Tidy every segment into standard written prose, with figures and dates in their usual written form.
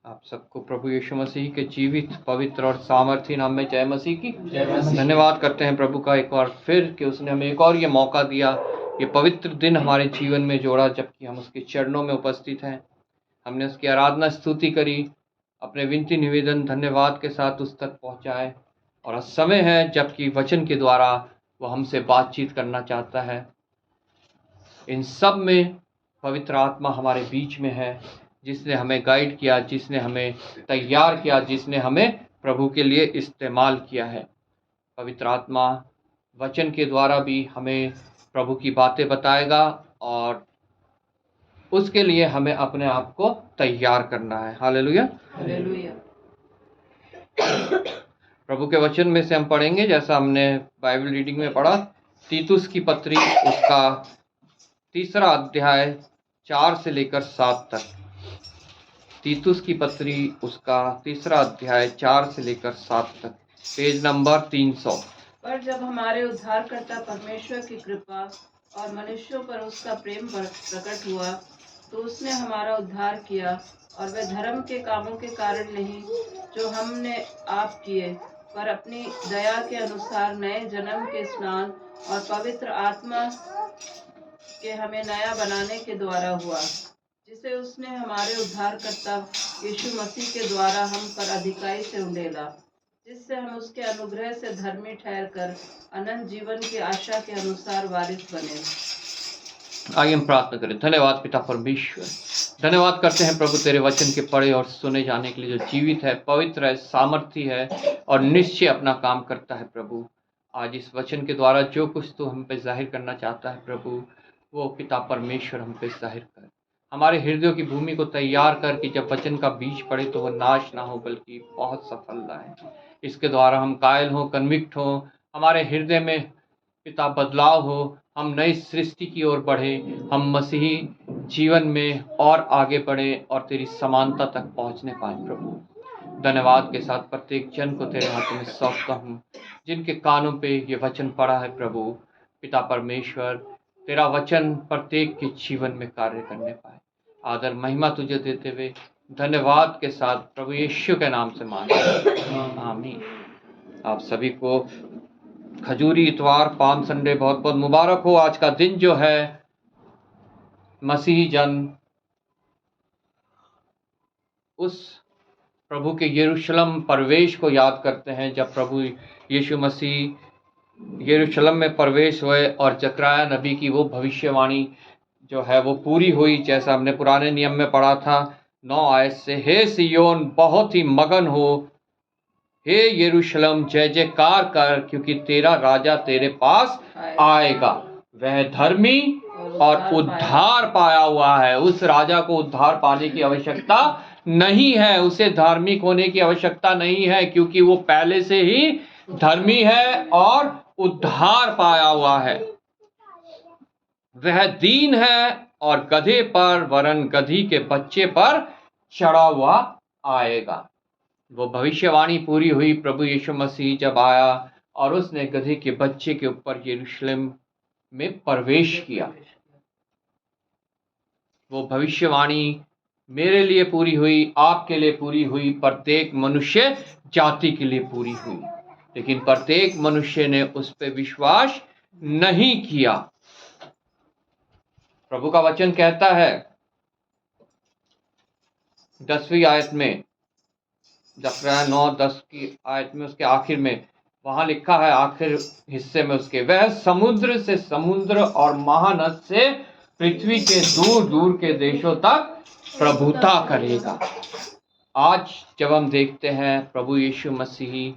आप सबको प्रभु यीशु मसीह के जीवित, पवित्र और सामर्थी नाम में जय मसीह की। धन्यवाद करते हैं प्रभु का एक बार फिर कि उसने हमें एक और ये मौका दिया, ये पवित्र दिन हमारे जीवन में जोड़ा, जबकि हम उसके चरणों में उपस्थित हैं। हमने उसकी आराधना स्तुति करी, अपने विनती निवेदन धन्यवाद के साथ उस तक पहुँचाए। और अब समय है जबकि वचन के द्वारा वह हमसे बातचीत करना चाहता है। इन सब में पवित्र आत्मा हमारे बीच में है, जिसने हमें गाइड किया, जिसने हमें तैयार किया, जिसने हमें प्रभु के लिए इस्तेमाल किया है। पवित्र आत्मा वचन के द्वारा भी हमें प्रभु की बातें बताएगा और उसके लिए हमें अपने आप को तैयार करना है। Hallelujah, hallelujah. प्रभु के वचन में से हम पढ़ेंगे, जैसा हमने बाइबल रीडिंग में पढ़ा, तीतुस की पत्री उसका 3 अध्याय 4 से लेकर 7 तक। तीतुस की पत्री उसका 3 अध्याय 4 से लेकर 7 तक, पेज नंबर 300। पर जब हमारे उद्धारकर्ता परमेश्वर की कृपा और मनुष्यों पर उसका प्रेम प्रकट हुआ, तो उसने हमारा उद्धार किया, और वह धर्म के कामों के कारण नहीं जो हमने आप किए, पर अपनी दया के अनुसार नए जन्म के स्नान और पवित्र आत्मा के हमें नया बनाने के द्वारा हुआ, जिसे उसने हमारे उद्धारकर्ता यीशु मसीह के द्वारा हम पर अधिकाई से उंडेला, जिससे हम उसके अनुग्रह से धर्मी ठहरकर अनंत जीवन की आशा के अनुसार वारिस बने। आइए हम प्रार्थना करें। धन्यवाद पिता परमेश्वर, धन्यवाद करते हैं प्रभु तेरे वचन के पढ़े और सुने जाने के लिए, जो जीवित है, पवित्र है, सामर्थी है और निश्चय अपना काम करता है। प्रभु आज इस वचन के द्वारा जो कुछ तू हम पे जाहिर करना चाहता है प्रभु, वो पिता परमेश्वर हम पे जाहिर कर। हमारे हृदयों की भूमि को तैयार कर कि जब वचन का बीज पड़े तो वह नाश ना हो बल्कि बहुत सफल लाए। इसके द्वारा हम कायल हों, कन्विक्ट हों, हमारे हृदय में पिता बदलाव हो, हम नई सृष्टि की ओर बढ़े, हम मसीही जीवन में और आगे बढ़े और तेरी समानता तक पहुंचने पाए। प्रभु धन्यवाद के साथ प्रत्येक जन को तेरे हाथों में सौंपता हूँ, जिनके कानों पे ये वचन पड़ा है। प्रभु पिता परमेश्वर, तेरा वचन प्रत्येक के जीवन में कार्य करने पाए। आदर महिमा तुझे देते हुए धन्यवाद के साथ प्रभु यीशु के नाम से मांगते हैं, आमीन। आप सभी को खजूरी इतवार, पाम संडे बहुत बहुत मुबारक हो। आज का दिन जो है मसीही जन उस प्रभु के यरूशलेम प्रवेश को याद करते हैं, जब प्रभु यीशु मसीह यरूशलेम में प्रवेश हुए और जकरयाह नबी की वो भविष्यवाणी जो है वो पूरी हुई, जैसा हमने पुराने नियम में पढ़ा था 9 आयत से, हे सियोन बहुत ही मगन हो, हे यरूशलेम जय जयकार कर, क्योंकि तेरा राजा तेरे पास आएगा, वह धर्मी और उद्धार पाया हुआ है। उस राजा को उद्धार पाने की आवश्यकता नहीं है, उसे धार्मिक होने की आवश्यकता नहीं है, क्योंकि वो पहले से ही धर्मी है और उद्धार पाया हुआ है। वह दीन है और गधे पर वरन गधी के बच्चे पर चढ़ा हुआ आएगा। वो भविष्यवाणी पूरी हुई प्रभु यीशु मसीह जब आया और उसने गधे के बच्चे के ऊपर यरूशलेम में प्रवेश किया। वो भविष्यवाणी मेरे लिए पूरी हुई, आपके लिए पूरी हुई, प्रत्येक मनुष्य जाति के लिए पूरी हुई, लेकिन प्रत्येक मनुष्य ने उस पर विश्वास नहीं किया। प्रभु का वचन कहता है 10वीं आयत में, जकरयाह 9:10 की आयत में, उसके आखिर में वहां लिखा है, आखिर हिस्से में उसके, वह समुद्र से समुद्र और महानद से पृथ्वी के दूर दूर के देशों तक प्रभुता करेगा। आज जब हम देखते हैं प्रभु यीशु मसीह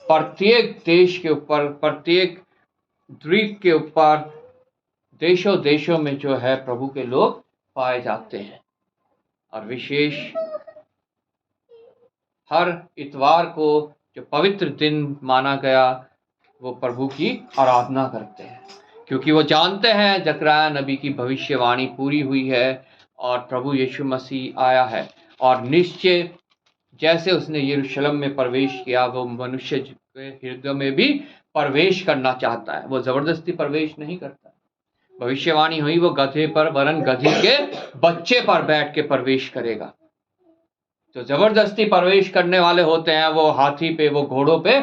प्रत्येक देश के ऊपर, प्रत्येक द्वीप के ऊपर, देशों देशों में जो है प्रभु के लोग पाए जाते हैं, और विशेष हर इतवार को जो पवित्र दिन माना गया, वो प्रभु की आराधना करते हैं, क्योंकि वो जानते हैं जकरयाह नबी की भविष्यवाणी पूरी हुई है और प्रभु यीशु मसीह आया है। और निश्चय जैसे उसने यरूशलेम में प्रवेश किया, वो मनुष्य के हृदय में भी प्रवेश करना चाहता है। वो जबरदस्ती प्रवेश नहीं करता। भविष्यवाणी हुई वो गधे पर वरन गधी के बच्चे पर बैठ के प्रवेश करेगा। जो जबरदस्ती प्रवेश करने वाले होते हैं वो हाथी पे, वो घोड़ों पे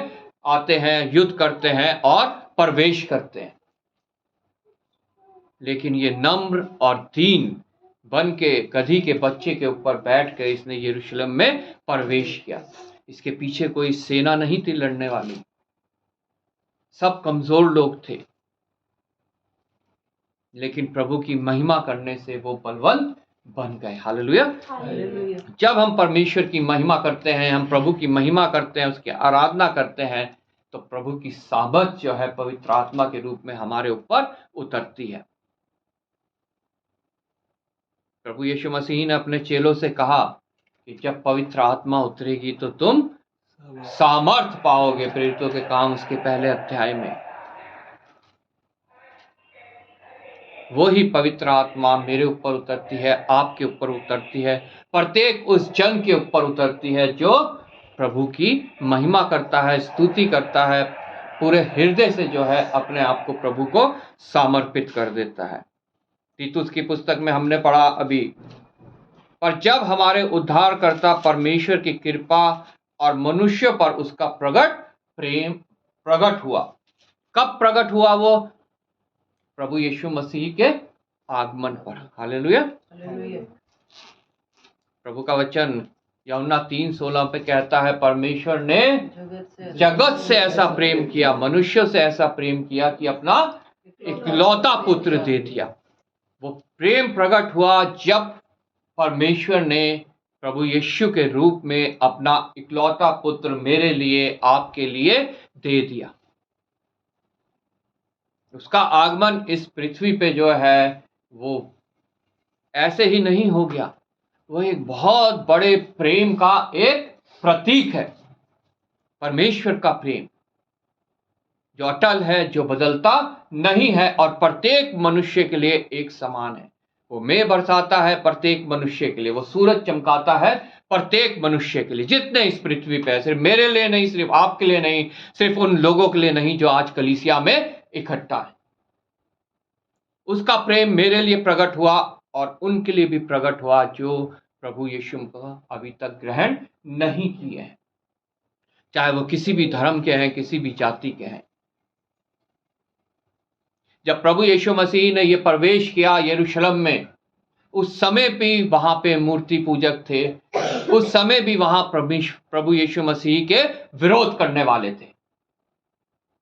आते हैं, युद्ध करते हैं और प्रवेश करते हैं। लेकिन ये नम्र और दीन बन के गधी के बच्चे के ऊपर बैठ कर इसने यरूशलेम में प्रवेश किया। इसके पीछे कोई सेना नहीं थी लड़ने वाली, सब कमजोर लोग थे, लेकिन प्रभु की महिमा करने से वो बलवंत बन गए। हालेलुया। हालेलुया। जब हम परमेश्वर की महिमा करते हैं, हम प्रभु की महिमा करते हैं, उसकी आराधना करते हैं, तो प्रभु की सामर्थ जो है पवित्र आत्मा के रूप में हमारे ऊपर उतरती है। प्रभु यीशु मसीह ने अपने चेलों से कहा कि जब पवित्र आत्मा उतरेगी तो तुम सामर्थ पाओगे। प्रेरितों के काम उसके पहले अध्याय में वो ही पवित्र आत्मा मेरे ऊपर उतरती है, आपके ऊपर उतरती है, प्रत्येक उस जन के ऊपर उतरती है जो प्रभु की महिमा करता है, स्तुति करता है, पूरे हृदय से जो है अपने आप को प्रभु को समर्पित कर देता है। तीतुस की पुस्तक में हमने पढ़ा अभी, पर जब हमारे उद्धारकर्ता परमेश्वर की कृपा और मनुष्य पर उसका प्रेम प्रकट हुआ। कब प्रकट हुआ? वो प्रभु यीशु मसीह के आगमन पर। हालेलुया। हालेलुया। प्रभु का वचन यूहन्ना 3:16 पे कहता है, परमेश्वर ने जगत से ऐसा प्रेम किया, मनुष्य से ऐसा प्रेम किया कि अपना इकलौता पुत्र दे दिया। वो प्रेम प्रकट हुआ जब परमेश्वर ने प्रभु यीशु के रूप में अपना इकलौता पुत्र मेरे लिए, आपके लिए दे दिया। उसका आगमन इस पृथ्वी पे जो है वो ऐसे ही नहीं हो गया, वो एक बहुत बड़े प्रेम का एक प्रतीक है। परमेश्वर का प्रेम जो अटल है, जो बदलता नहीं है और प्रत्येक मनुष्य के लिए एक समान है। वो मेघ बरसाता है प्रत्येक मनुष्य के लिए, वो सूरज चमकाता है प्रत्येक मनुष्य के लिए, जितने इस पृथ्वी पे है। सिर्फ मेरे लिए नहीं, सिर्फ आपके लिए नहीं, सिर्फ उन लोगों के लिए नहीं जो आज कलीसिया में इकट्ठा है। उसका प्रेम मेरे लिए प्रकट हुआ और उनके लिए भी प्रकट हुआ जो प्रभु यीशु को अभी तक ग्रहण नहीं किए हैं, चाहे वो किसी भी धर्म के हैं, किसी भी जाति के हैं। जब प्रभु यीशु मसीह ने ये प्रवेश किया यरूशलेम में, उस समय भी वहां पे मूर्ति पूजक थे, उस समय भी वहां प्रभु यीशु मसीह के विरोध करने वाले थे,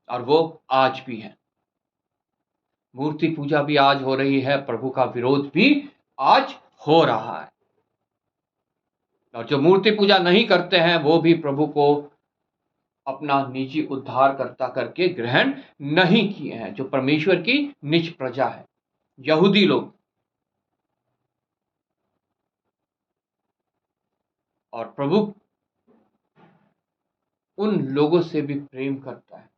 और वो आज भी हैं। मूर्ति पूजा भी आज हो रही है, प्रभु का विरोध भी आज हो रहा है। और जो मूर्ति पूजा नहीं करते हैं वो भी प्रभु को अपना निजी उद्धारकर्ता करके ग्रहण नहीं किए हैं, जो परमेश्वर की निज प्रजा है, यहूदी लोग। और प्रभु उन लोगों से भी प्रेम करता है,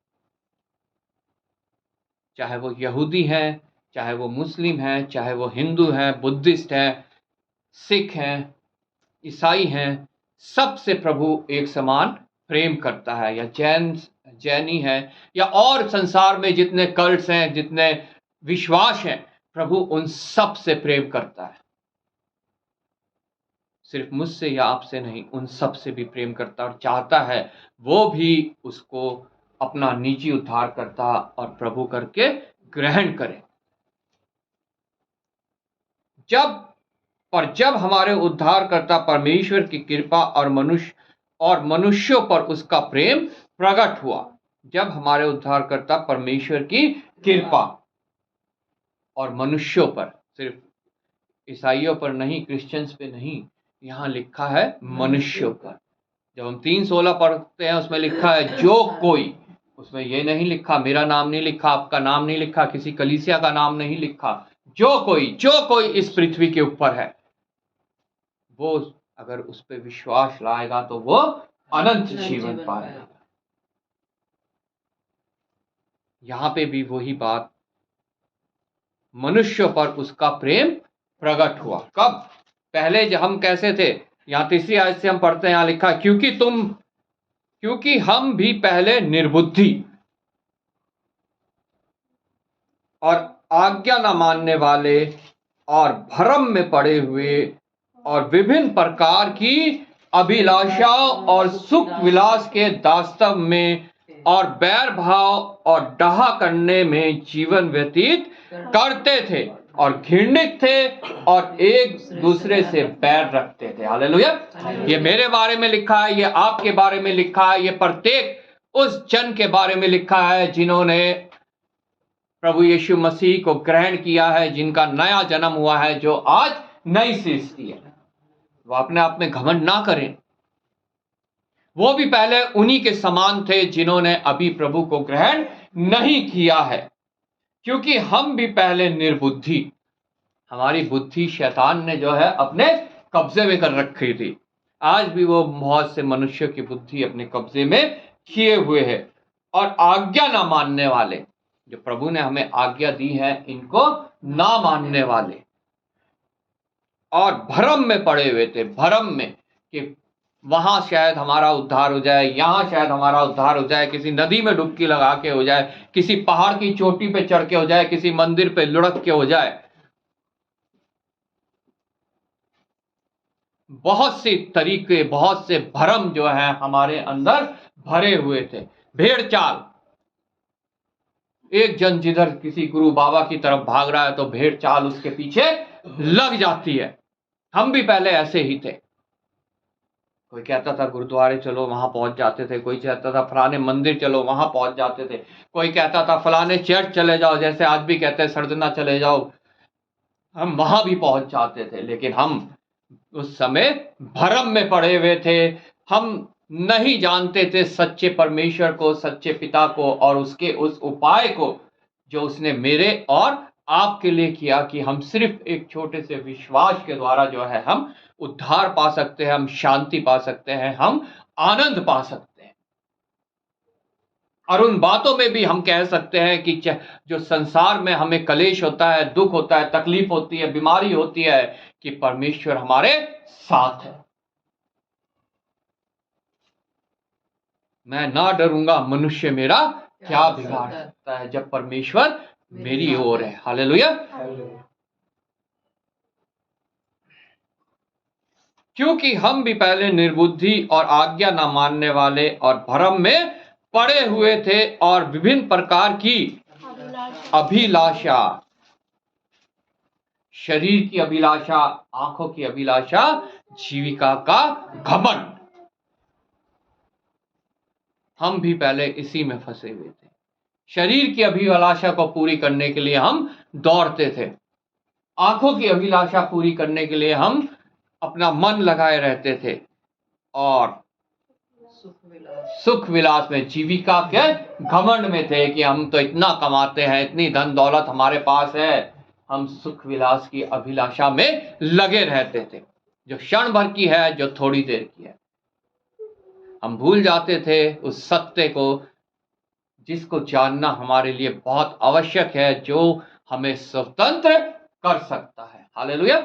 चाहे वो यहूदी हैं, चाहे वो मुस्लिम हैं, चाहे वो हिंदू हैं, बुद्धिस्ट हैं, सिख हैं, ईसाई हैं, सबसे प्रभु एक समान प्रेम करता है। या जैनी है, या और संसार में जितने कल्ट्स हैं, जितने विश्वास हैं, प्रभु उन सब से प्रेम करता है। सिर्फ मुझसे या आपसे नहीं, उन सब से भी प्रेम करता और चाहता है वो भी उसको अपना निजी उद्धारकर्ता और प्रभु करके ग्रहण करें। जब हमारे उद्धारकर्ता परमेश्वर की कृपा और मनुष्यों पर उसका प्रेम प्रकट हुआ, जब हमारे उद्धारकर्ता परमेश्वर की कृपा और मनुष्यों पर, सिर्फ ईसाइयों पर नहीं, क्रिश्चियंस पे नहीं, यहाँ लिखा है मनुष्यों पर। जब हम 3:16 पढ़ते हैं उसमें लिखा है जो कोई, उसमें ये नहीं लिखा, मेरा नाम नहीं लिखा, आपका नाम नहीं लिखा, किसी कलीसिया का नाम नहीं लिखा। जो कोई इस पृथ्वी के ऊपर है, वो अगर उस पर विश्वास लाएगा तो वो अनंत जीवन पाएगा। यहाँ पे भी वही बात, मनुष्य पर उसका प्रेम प्रकट हुआ। कब? पहले जब हम कैसे थे, यहाँ 3री आयत से हम पढ़ते हैं, यहाँ लिखा, क्योंकि हम भी पहले निर्बुद्धि और आज्ञा न मानने वाले और भ्रम में पड़े हुए और विभिन्न प्रकार की अभिलाषाओं और सुख विलास के दास्तव में और बैर भाव और डहा करने में जीवन व्यतीत करते थे और घृणित थे और एक दूसरे से बैर रखते थे। हालेलुया। ये मेरे बारे में लिखा है, ये आपके बारे में लिखा है, ये प्रत्येक उस जन के बारे में लिखा है जिन्होंने प्रभु यीशु मसीह को ग्रहण किया है, जिनका नया जन्म हुआ है, जो आज नई सृष्टि है। वो अपने आप में घमंड ना करें। वो भी पहले उन्हीं के समान थे जिन्होंने अभी प्रभु को ग्रहण नहीं किया है, क्योंकि हम भी पहले निर्बुद्धि, हमारी बुद्धि शैतान ने जो है अपने कब्जे में कर रखी थी। आज भी वो बहुत से मनुष्य की बुद्धि अपने कब्जे में किए हुए है और आज्ञा ना मानने वाले, जो प्रभु ने हमें आज्ञा दी है, इनको ना मानने वाले और भ्रम में पड़े हुए थे। भ्रम में कि वहां शायद हमारा उद्धार हो जाए, यहां शायद हमारा उद्धार हो जाए, किसी नदी में डुबकी लगा के हो जाए, किसी पहाड़ की चोटी पे चढ़ के हो जाए, किसी मंदिर पे लुढ़क के हो जाए। बहुत सी तरीके, बहुत से भ्रम जो है हमारे अंदर भरे हुए थे। भेड़ चाल, एक जन जिधर किसी गुरु बाबा की तरफ भाग रहा है तो भेड़ चाल उसके पीछे लग जाती है। हम भी पहले ऐसे ही थे। कोई कहता था गुरुद्वारे चलो, वहां पहुंच जाते थे। कोई कहता था फलाने मंदिर चलो, वहां पहुंच जाते थे। कोई कहता था फलाने चर्च चले जाओ, जैसे आज भी कहते हैं सरदना चले जाओ, हम वहां भी पहुंच जाते थे। लेकिन हम उस समय भ्रम में पड़े हुए थे। हम नहीं जानते थे सच्चे परमेश्वर को, सच्चे पिता को और उसके उस उपाय को जो उसने मेरे और आपके लिए किया, कि हम सिर्फ एक छोटे से विश्वास के द्वारा जो है हम उद्धार पा सकते हैं, हम शांति पा सकते हैं, हम आनंद पा सकते हैं। और उन बातों में भी हम कह सकते हैं कि जो संसार में हमें कलेश होता है, दुख होता है, तकलीफ होती है, बीमारी होती है, कि परमेश्वर हमारे साथ है। मैं ना डरूंगा, मनुष्य मेरा क्या बिगाड़ सकता है जब परमेश्वर मेरी ओर है। हालेलुया। क्योंकि हम भी पहले निर्बुद्धि और आज्ञा न मानने वाले और भ्रम में पड़े हुए थे और विभिन्न प्रकार की अभिलाषा, शरीर की अभिलाषा, आंखों की अभिलाषा, जीविका का घमंड, हम भी पहले इसी में फंसे हुए थे। शरीर की अभिलाषा को पूरी करने के लिए हम दौड़ते थे। आंखों की अभिलाषा पूरी करने के लिए हम अपना मन लगाए रहते थे और सुख विलास में, जीविका के घमंड में थे कि हम तो इतना कमाते हैं, इतनी धन दौलत हमारे पास है। हम सुख विलास की अभिलाषा में लगे रहते थे, जो क्षण भर की है, जो थोड़ी देर की है। हम भूल जाते थे उस सत्य को, जिसको जानना हमारे लिए बहुत आवश्यक है, जो हमें स्वतंत्र कर सकता है। हालेलुया।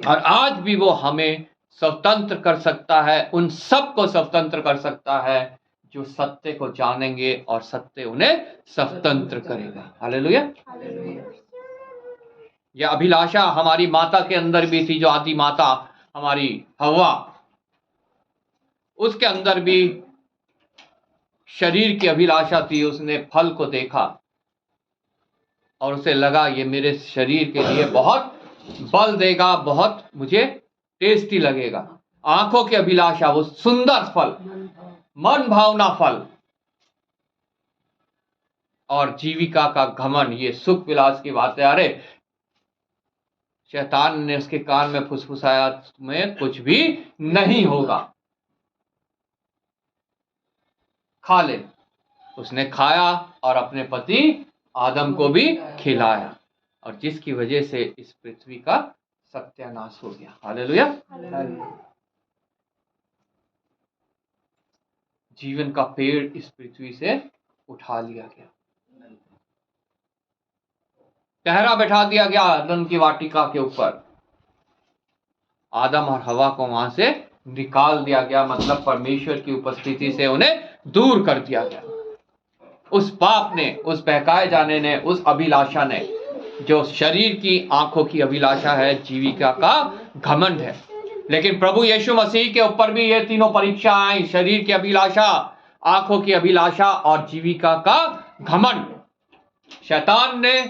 और आज भी वो हमें स्वतंत्र कर सकता है, उन सब को स्वतंत्र कर सकता है जो सत्य को जानेंगे और सत्य उन्हें स्वतंत्र करेगा। हालेलुया। यह अभिलाषा हमारी माता के अंदर भी थी, जो आदि माता हमारी हव्वा, उसके अंदर भी शरीर की अभिलाषा थी। उसने फल को देखा और उसे लगा ये मेरे शरीर के लिए बहुत बल देगा, बहुत मुझे टेस्टी लगेगा। आंखों की अभिलाषा, वो सुंदर फल, मन भावना फल, और जीविका का घमंड, ये सुख विलास की बातें। अरे शैतान ने उसके कान में फुसफुसाया, तुम्हें कुछ भी नहीं होगा, खा ले। उसने खाया और अपने पति आदम को भी खिलाया, और जिसकी वजह से इस पृथ्वी का सत्यानाश हो गया। हालेलुया। जीवन का पेड़ इस पृथ्वी से उठा लिया गया, पहरा बैठा दिया गया आदम की वाटिका के ऊपर। आदम और हवा को वहां से निकाल दिया गया, मतलब परमेश्वर की उपस्थिति से उन्हें दूर कर दिया गया। उस पाप ने, उस बहकाए जाने ने, उस अभिलाषा ने, जो शरीर की आंखों की अभिलाषा है, जीविका का घमंड है, लेकिन प्रभु यीशु मसीह के ऊपर भी ये तीनों परीक्षा आई, शरीर की अभिलाषा, आंखों की अभिलाषा और जीविका का घमंड। शैतान ने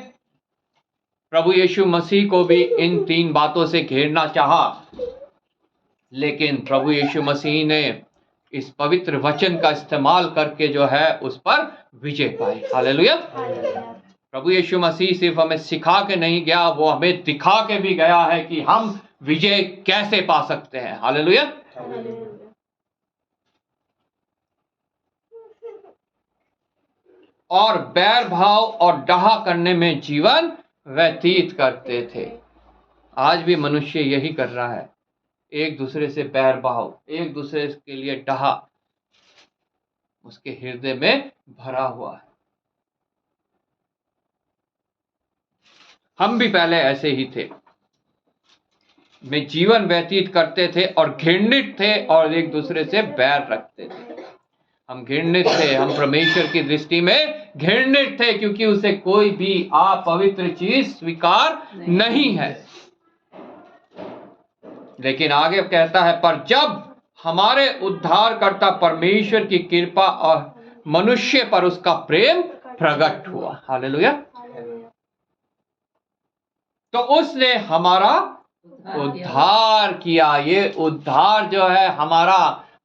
प्रभु यीशु मसीह को भी इन 3 बातों से घेरना चाहा, लेकिन प्रभु यीशु मसीह ने इस पवित्र वचन का इस्तेमाल करके जो है उस पर विजय पाई। हालेलुया। प्रभु यीशु मसीह सिर्फ हमें सिखा के नहीं गया, वो हमें दिखा के भी गया है कि हम विजय कैसे पा सकते हैं। हालेलुया। और बैर भाव और डहा करने में जीवन व्यतीत करते थे। आज भी मनुष्य यही कर रहा है, एक दूसरे से बैर भाव, एक दूसरे के लिए डहा उसके हृदय में भरा हुआ है। हम भी पहले ऐसे ही थे, में जीवन व्यतीत करते थे और घृणित थे और एक दूसरे से बैर रखते थे। हम घृणित थे, हम परमेश्वर की दृष्टि में घृणित थे, क्योंकि उसे कोई भी अपवित्र चीज स्वीकार नहीं है। लेकिन आगे कहता है, पर जब हमारे उद्धारकर्ता परमेश्वर की कृपा और मनुष्य पर उसका प्रेम प्रकट हुआ। हालेलुया। तो उसने हमारा उद्धार किया। ये उद्धार जो है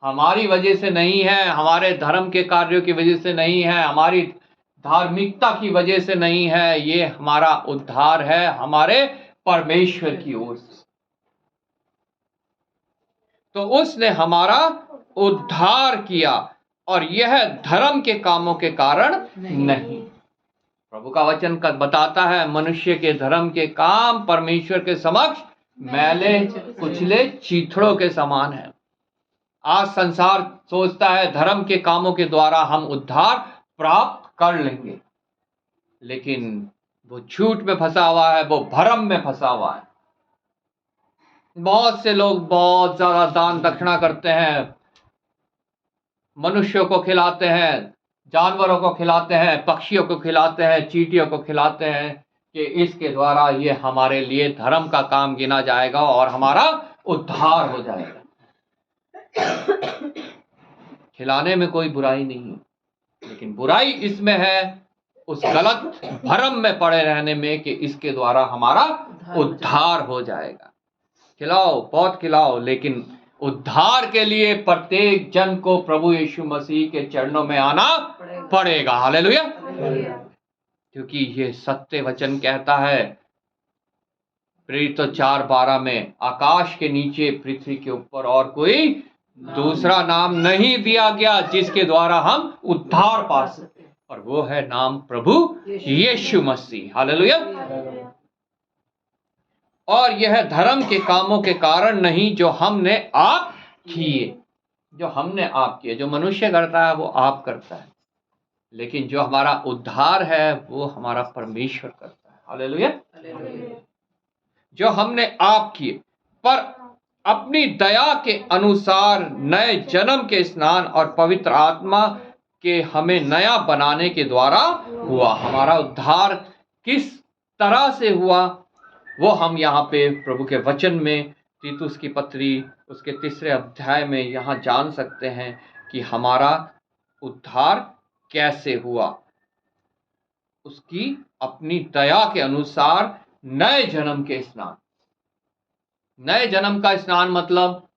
हमारी वजह से नहीं है, हमारे धर्म के कार्यों की वजह से नहीं है, हमारी धार्मिकता की वजह से नहीं है। ये हमारा उद्धार है हमारे परमेश्वर की ओर से। तो उसने हमारा उद्धार किया, और यह धर्म के कामों के कारण नहीं। प्रभु का वचन का बताता है, मनुष्य के धर्म के काम परमेश्वर के समक्ष मैले कुचले चीथड़ों के समान है। आज संसार सोचता है धर्म के कामों के द्वारा हम उद्धार प्राप्त कर लेंगे, लेकिन वो झूठ में फंसा हुआ है, वो भ्रम में फंसा हुआ है। बहुत से लोग बहुत ज्यादा दान दक्षिणा करते हैं, मनुष्यों को खिलाते हैं, जानवरों को खिलाते हैं, पक्षियों को खिलाते हैं, चींटियों को खिलाते हैं, कि इसके द्वारा ये हमारे लिए धर्म का काम गिना जाएगा और हमारा उद्धार हो जाएगा। खिलाने में कोई बुराई नहीं है, लेकिन बुराई इसमें है उस गलत भ्रम में पड़े रहने में कि इसके द्वारा हमारा उद्धार हो जाएगा। खिलाओ, बहुत खिलाओ, लेकिन उद्धार के लिए प्रत्येक जन को प्रभु यीशु मसीह के चरणों में आना पड़ेगा। हालेलुया। क्योंकि ये सत्य वचन कहता है, प्रेरितों 4:12 में, आकाश के नीचे पृथ्वी के ऊपर और कोई दूसरा नाम नहीं दिया गया जिसके द्वारा हम उद्धार पा सके, और वो है नाम प्रभु यीशु मसीह। हालेलुया। और यह धर्म के कामों के कारण नहीं जो हमने आप किए। जो हमने आप किए, जो मनुष्य करता है वो आप करता है, लेकिन जो हमारा उद्धार है वो हमारा परमेश्वर करता है। हालेलुया। जो हमने आप किए, पर अपनी दया के अनुसार नए जन्म के स्नान और पवित्र आत्मा के हमें नया बनाने के द्वारा हुआ। हमारा उद्धार किस तरह से हुआ वो हम यहाँ पे प्रभु के वचन में तीतुस की पत्री उसके 3 अध्याय में यहाँ जान सकते हैं कि हमारा उद्धार कैसे हुआ। उसकी अपनी दया के अनुसार नए जन्म के स्नान। नए जन्म का स्नान मतलब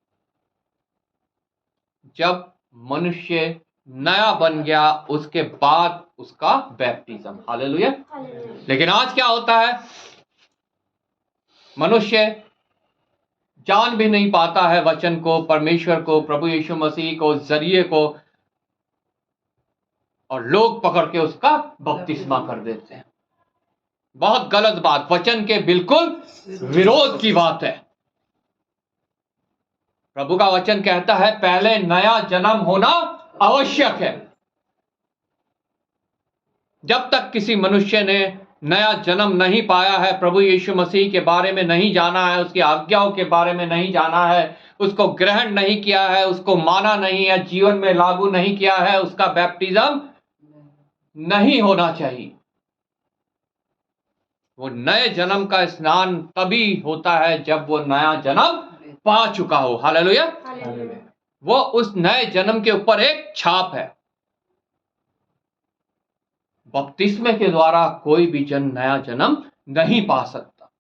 जब मनुष्य नया बन गया उसके बाद उसका बैप्टिज्म। हालेलुया। लेकिन आज क्या होता है, मनुष्य जान भी नहीं पाता है वचन को, परमेश्वर को, प्रभु यीशु मसीह को, जरिए को, और लोग पकड़ के उसका बपतिस्मा कर देते हैं। बहुत गलत बात, वचन के बिल्कुल विरोध की बात है। प्रभु का वचन कहता है पहले नया जन्म होना आवश्यक है। जब तक किसी मनुष्य ने नया जन्म नहीं पाया है, प्रभु यीशु मसीह के बारे में नहीं जाना है, उसकी आज्ञाओं के बारे में नहीं जाना है, उसको ग्रहण नहीं किया है, उसको माना नहीं है, जीवन में लागू नहीं किया है, उसका बैप्टिज्म नहीं होना चाहिए। वो नए जन्म का स्नान तभी होता है जब वो नया जन्म पा चुका हो। हालेलुया। हालेलुया। वो उस नए जन्म के ऊपर एक छाप है। बपतिस्मे के द्वारा कोई भी जन नया जन्म नहीं पा सकता,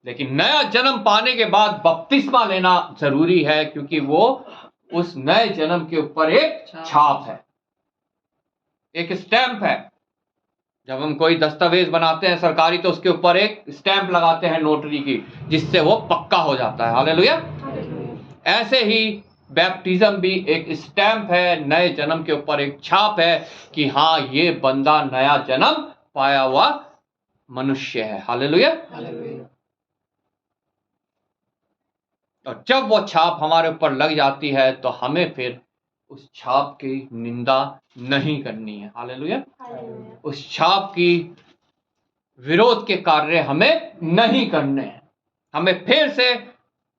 लेकिन नया जन्म पाने के बाद बपतिस्मा लेना जरूरी है, क्योंकि वो उस नए जन्म के ऊपर एक छाप है, एक स्टैंप है। जब हम कोई दस्तावेज बनाते हैं सरकारी, तो उसके ऊपर एक स्टैंप लगाते हैं नोटरी की, जिससे वो पक्का हो जाता है। हालेलुया। ऐसे ही बैप्टिज्म भी एक स्टैंप है, नए जन्म के ऊपर एक छाप है कि हाँ, ये बंदा नया जन्म पाया हुआ मनुष्य है। हालेलुया। हालेलुया। और जब वो छाप हमारे ऊपर लग जाती है, तो हमें फिर उस छाप की निंदा नहीं करनी है। हालेलुया। उस छाप की विरोध के कार्य हमें नहीं करने हैं। हमें फिर से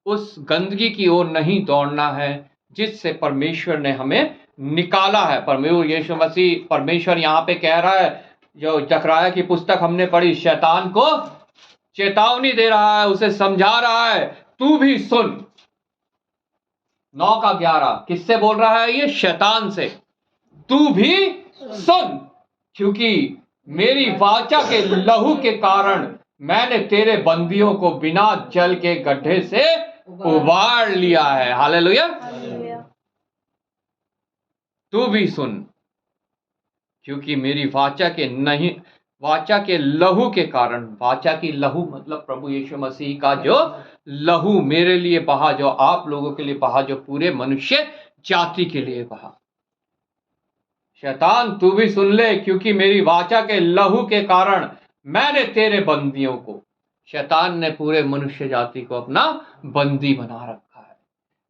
उस गंदगी की ओर नहीं दौड़ना है जिससे परमेश्वर ने हमें निकाला है। परमेश्वर यीशु मसीह, परमेश्वर यहाँ पे कह रहा है, जो जकराया की पुस्तक हमने पढ़ी, शैतान को चेतावनी दे रहा है, उसे समझा रहा है, तू भी सुन। 9:11 किससे बोल रहा है? ये शैतान से। तू भी सुन, क्योंकि मेरी वाचा के लहू के कारण मैंने तेरे बंदियों को बिना जल के गड्ढे से उबार लिया है। हालेलुया। तू भी सुन, क्योंकि मेरी वाचा के लहू के कारण, वाचा की लहू मतलब प्रभु यीशु मसीह का जो लहू मेरे लिए बहा, जो आप लोगों के लिए बहा, जो पूरे मनुष्य जाति के लिए बहा। शैतान तू भी सुन ले, क्योंकि मेरी वाचा के लहू के कारण मैंने तेरे बंदियों को, शैतान ने पूरे मनुष्य जाति को अपना बंदी बना रखा है,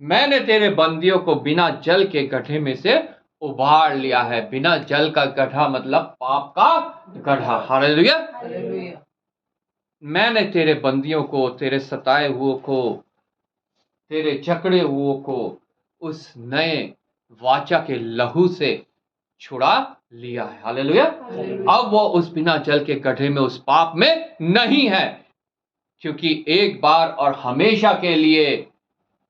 मैंने तेरे बंदियों को बिना जल के गड्ढे में से उबार लिया है। बिना जल का गड्ढा मतलब पाप का गड्ढा। हालेलुया। मैंने तेरे बंदियों को, तेरे सताए हुओं को, तेरे जकड़े हुओं को उस नए वाचा के लहू से छुड़ा लिया है। हालेलुया। अब वो उस बिना जल के गड्ढे में, उस पाप में नहीं है, क्योंकि एक बार और हमेशा के लिए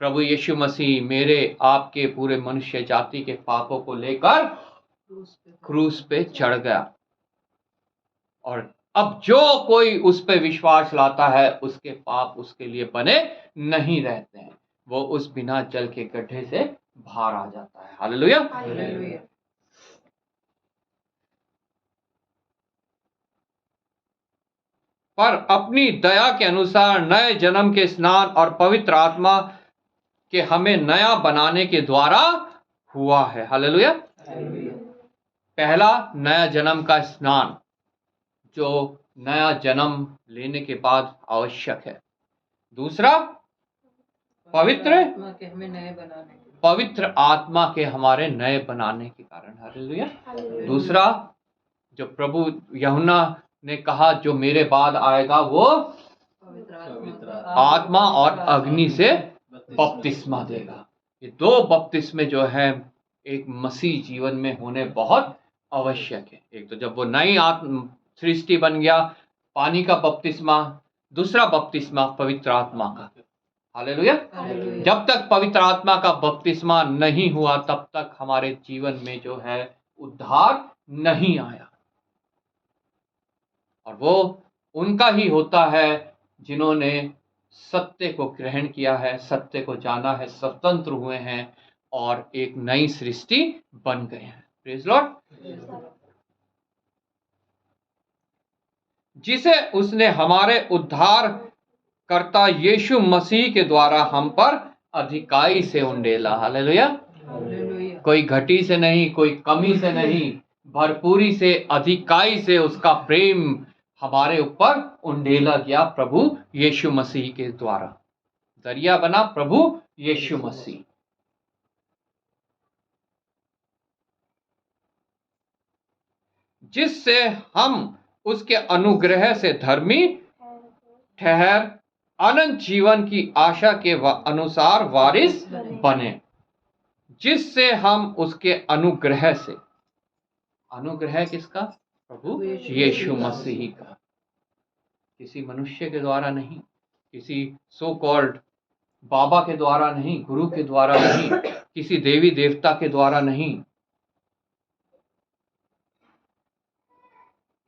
प्रभु यीशु मसीह मेरे आपके पूरे मनुष्य जाति के पापों को लेकर क्रूस पे चढ़ गया। और अब जो कोई उस पे विश्वास लाता है, उसके पाप उसके लिए बने नहीं रहते हैं, वो उस बिना जल के गड्ढे से बाहर आ जाता है। हालेलुया। पर अपनी दया के अनुसार नए जन्म के स्नान और पवित्र आत्मा के हमें नया बनाने के द्वारा हुआ है। हालेलुया। पहला, नया जन्म का स्नान, जो नया जन्म लेने के बाद आवश्यक है। दूसरा, पवित्र आत्मा के हमारे नए बनाने के कारण। हालेलुया। दूसरा, जो प्रभु यूहन्ना ने कहा, जो मेरे बाद आएगा वो आत्मा और अग्नि से बपतिस्मा देगा। ये दो बपतिस्मे जो है एक मसीह जीवन में होने बहुत आवश्यक है। एक तो जब वो नई सृष्टि बन गया, पानी का बपतिस्मा। दूसरा बपतिस्मा पवित्र आत्मा का। हालेलुया। जब तक पवित्र आत्मा का बपतिस्मा नहीं हुआ, तब तक हमारे जीवन में जो है उद्धार नहीं आया। और वो उनका ही होता है जिन्होंने सत्य को ग्रहण किया है, सत्य को जाना है, स्वतंत्र हुए हैं और एक नई सृष्टि बन गए हैं। Praise Lord. जिसे उसने हमारे उद्धार करता यीशु मसीह के द्वारा हम पर अधिकाई से उंडेला। हालेलुया। कोई घटी से नहीं, कोई कमी से नहीं, भरपूरी से, अधिकाई से उसका प्रेम हमारे ऊपर उंडेला गया प्रभु यीशु मसीह के द्वारा। दरिया बना प्रभु यीशु मसीह। जिससे हम उसके अनुग्रह से धर्मी ठहर अनंत जीवन की आशा के अनुसार वारिस बने। जिससे हम उसके अनुग्रह से, अनुग्रह किसका? प्रभु यीशु मसीह का। किसी मनुष्य के द्वारा नहीं, किसी सो कॉल्ड बाबा के द्वारा नहीं, गुरु के द्वारा नहीं, किसी देवी देवता के द्वारा नहीं,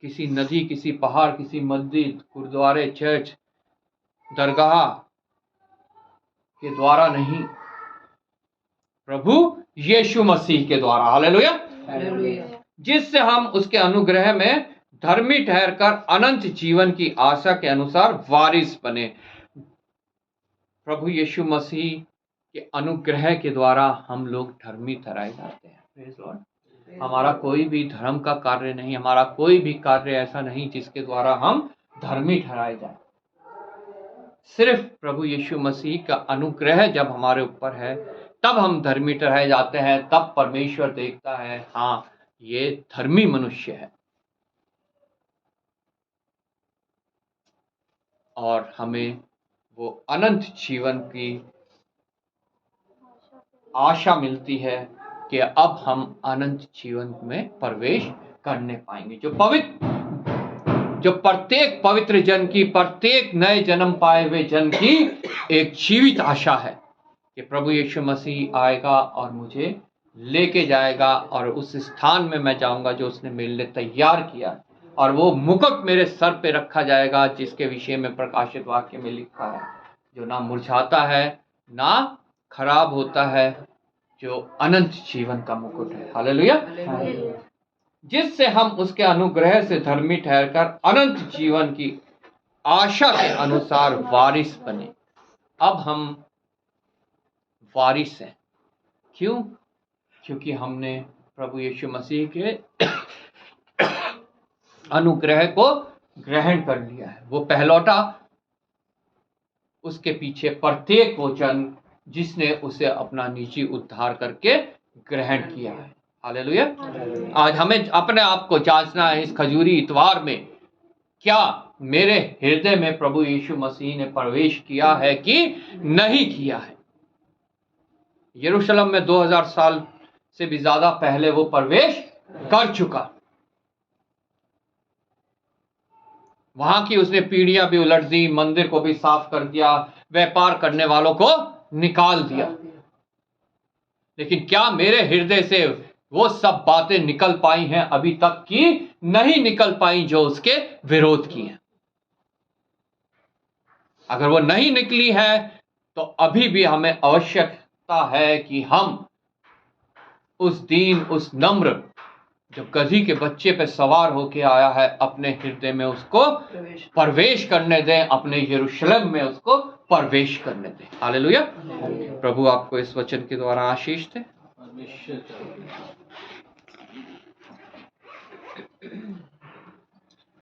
किसी नदी, किसी पहाड़, किसी मस्जिद, गुरुद्वारे, चर्च, दरगाह के द्वारा नहीं, प्रभु यीशु मसीह के द्वारा। हालेलुया। हालेलुया। जिससे हम उसके अनुग्रह में धर्मी ठहरकर अनंत जीवन की आशा के अनुसार वारिस बने। प्रभु यीशु मसीह के अनुग्रह के द्वारा हम लोग धर्मी ठहराए जाते हैं। Praise Lord. हमारा कोई भी धर्म का कार्य नहीं, हमारा कोई भी कार्य ऐसा नहीं जिसके द्वारा हम धर्मी ठहराए जाए। सिर्फ प्रभु यीशु मसीह का अनुग्रह जब हमारे ऊपर है तब हम धर्मी ठहराए जाते हैं। तब परमेश्वर देखता है, हाँ ये धर्मी मनुष्य है, और हमें वो अनंत जीवन की आशा मिलती है कि अब हम अनंत जीवन में प्रवेश करने पाएंगे। जो प्रत्येक पवित्र जन की, प्रत्येक नए जन्म पाए हुए जन की एक जीवित आशा है कि प्रभु यीशु मसीह आएगा और मुझे लेके जाएगा और उस स्थान में मैं जाऊंगा जो उसने मेरे लिए तैयार किया, और वो मुकुट मेरे सर पे रखा जाएगा जिसके विषय में प्रकाशित वाक्य में लिखा है, जो ना मुरझाता है ना खराब होता है, जो अनंत जीवन का मुकुट है। हालेलुया। जिससे हम उसके अनुग्रह से धर्मी ठहरकर अनंत जीवन की आशा के अनुसार वारिस बने। अब हम वारिस हैं। क्यों? क्योंकि हमने प्रभु यीशु मसीह के अनुग्रह को ग्रहण कर लिया है। वो पहलौटा, उसके पीछे प्रत्येक वो जन जिसने उसे अपना निजी उद्धार करके ग्रहण किया है। हालेलुया। आज हमें अपने आप को जांचना है इस खजूरी इतवार में, क्या मेरे हृदय में प्रभु यीशु मसीह ने प्रवेश किया है कि नहीं किया है। यरूशलेम में 2000 साल से भी ज्यादा पहले वो प्रवेश कर चुका। वहां की उसने पीढ़ियां भी उलट दी, मंदिर को भी साफ कर दिया, व्यापार करने वालों को निकाल दिया। लेकिन क्या मेरे हृदय से वो सब बातें निकल पाई हैं? अभी तक की नहीं निकल पाई जो उसके विरोध की हैं। अगर वो नहीं निकली है तो अभी भी हमें आवश्यकता है कि हम उस दीन, उस नम्र जो गधी के बच्चे पे सवार होके आया है, अपने हृदय में उसको प्रवेश करने दें, अपने यरूशलेम में उसको प्रवेश करने दें। हालेलुया। प्रभु आपको इस वचन के द्वारा आशीष दे।